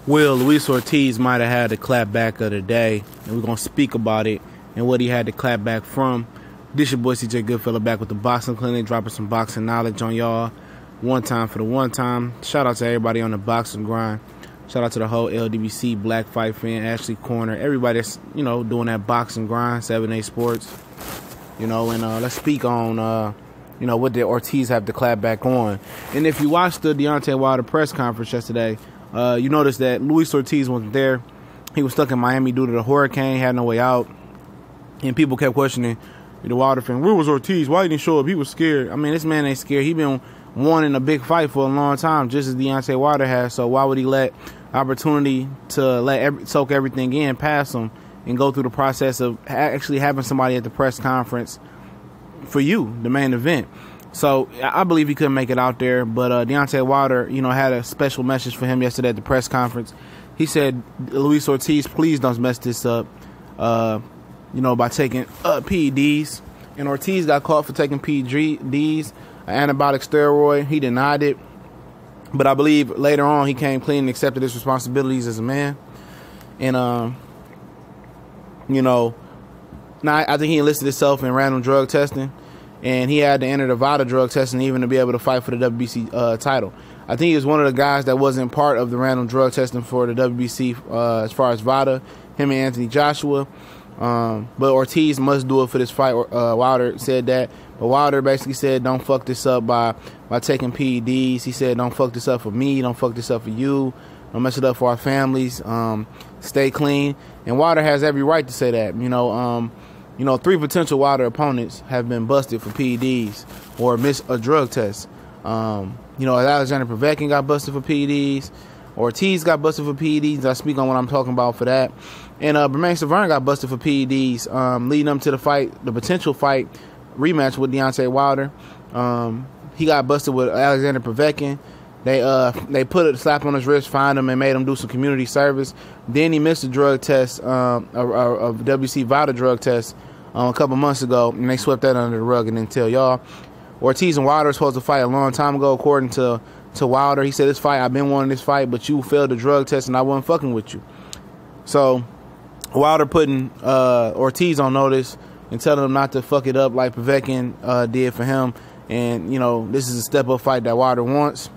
Will Luis Ortiz might have had the clapback of the day, and we're going to speak about it and what he had to clap back from. This your boy CJ Goodfella back with the Boxing Clinic, dropping some boxing knowledge on y'all. One time for the one time. Shout out to everybody on the boxing grind. Shout out to the whole LDBC Black Fight Fan, Ashley Corner, everybody that's, doing that boxing grind, 7A Sports. And let's speak on, what did Ortiz have to clap back on. And if you watched the Deontay Wilder press conference yesterday, you noticed that Luis Ortiz wasn't there. He was stuck in Miami due to the hurricane, had no way out. And people kept questioning the Wilder fan, where was Ortiz? Why didn't he show up? He was scared. I mean, this man ain't scared. He been wanting a big fight for a long time, just as Deontay Wilder has. So why would he let opportunity to soak everything in past him and go through the process of actually having somebody at the press conference for you, the main event? So I believe he couldn't make it out there, but Deontay Wilder, had a special message for him yesterday at the press conference. He said, Luis Ortiz, please don't mess this up, by taking PEDs. And Ortiz got caught for taking PEDs, an antibiotic steroid. He denied it. But I believe later on he came clean and accepted his responsibilities as a man. And, now I think he enlisted himself in random drug testing. And he had to enter the VADA drug testing even to be able to fight for the WBC title. I think he was one of the guys that wasn't part of the random drug testing for the WBC as far as VADA, him and Anthony Joshua. But Ortiz must do it for this fight. Wilder said that. But Wilder basically said, don't fuck this up by taking PEDs. He said, don't fuck this up for me. Don't fuck this up for you. Don't mess it up for our families. Stay clean. And Wilder has every right to say that. 3 potential Wilder opponents have been busted for PEDs or missed a drug test. Alexander Povetkin got busted for PEDs. Ortiz got busted for PEDs. I speak on what I'm talking about for that. And Bermane Stiverne got busted for PEDs, leading them to the potential fight rematch with Deontay Wilder. He got busted with Alexander Povetkin. They put a slap on his wrist, fined him, and made him do some community service. Then he missed a drug test, a WC VADA drug test a couple months ago, and they swept that under the rug and didn't tell y'all. Ortiz and Wilder were supposed to fight a long time ago, according to Wilder. He said, this fight, I've been wanting this fight, but you failed the drug test, and I wasn't fucking with you. So Wilder putting Ortiz on notice and telling him not to fuck it up like Povetkin did for him. And, this is a step-up fight that Wilder wants.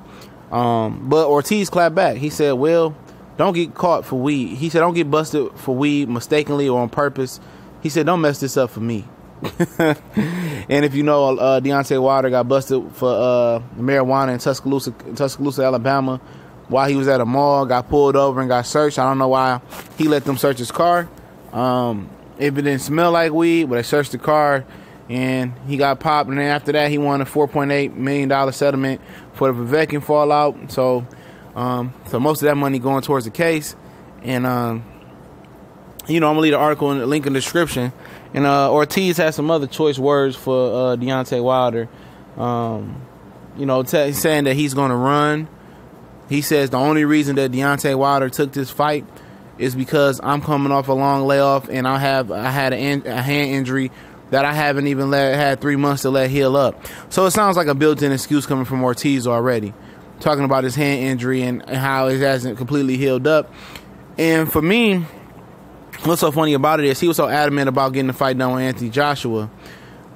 But Ortiz clapped back. He said, well, don't get caught for weed. He said, don't get busted for weed mistakenly or on purpose. He said, don't mess this up for me. And if Deontay Wilder got busted for marijuana in Tuscaloosa, Alabama, while he was at a mall, got pulled over and got searched. I don't know why he let them search his car. If it didn't smell like weed, but they searched the car and he got popped. And then after that, he won a $4.8 million settlement for the Povetkin fallout. So most of that money going towards the case. And, I'm going to leave the article in the link in the description. And Ortiz has some other choice words for Deontay Wilder. Saying that he's going to run. He says the only reason that Deontay Wilder took this fight is because I'm coming off a long layoff and I had a hand injury that I haven't even had 3 months to let heal up. So it sounds like a built-in excuse coming from Ortiz already, talking about his hand injury and how it hasn't completely healed up. And for me, what's so funny about it is he was so adamant about getting the fight done with Anthony Joshua,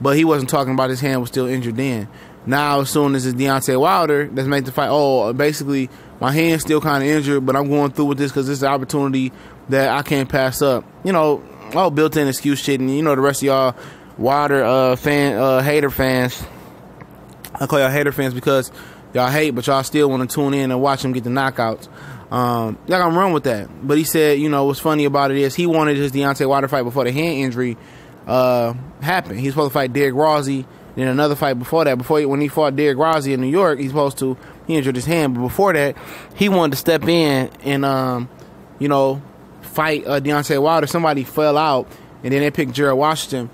but he wasn't talking about his hand was still injured then. Now, as soon as it's Deontay Wilder that's made the fight, basically, my hand's still kind of injured, but I'm going through with this because this is an opportunity that I can't pass up. All built-in excuse shit, and the rest of y'all Wilder hater fans. I call y'all hater fans because y'all hate, but y'all still want to tune in and watch him get the knockouts. Y'all gonna run with that. But he said, what's funny about it is he wanted his Deontay Wilder fight before the hand injury happened. He's supposed to fight Derek Rossi. Then another fight before that, when he fought Derek Rossi in New York, he injured his hand. But before that, he wanted to step in and, fight Deontay Wilder. Somebody fell out, and then they picked Gerald Washington.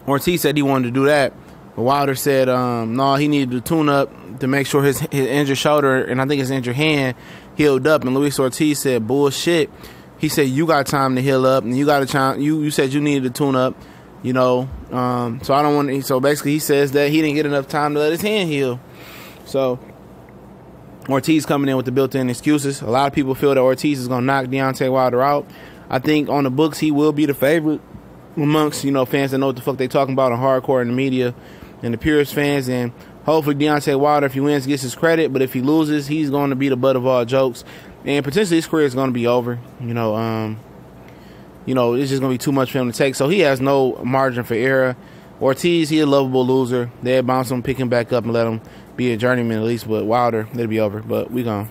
Ortiz said he wanted to do that. But Wilder said, no, he needed to tune up to make sure his injured shoulder, and I think his injured hand, healed up. And Luis Ortiz said, bullshit. He said, you got time to heal up, and you got time. You said you needed to tune up. So I don't want to. So basically, he says that he didn't get enough time to let his hand heal. So Ortiz coming in with the built-in excuses. A lot of people feel that Ortiz is going to knock Deontay Wilder out. I think on the books he will be the favorite amongst, fans that know what the fuck they talking about on hardcore and the media and the purist fans. And hopefully Deontay Wilder, if he wins, gets his credit. But if he loses, he's going to be the butt of all jokes. And potentially his career is going to be over. It's just going to be too much for him to take. So he has no margin for error. Ortiz, he a lovable loser. They'll bounce him, pick him back up, and let him be a journeyman at least. But Wilder, it'll be over. But we gone.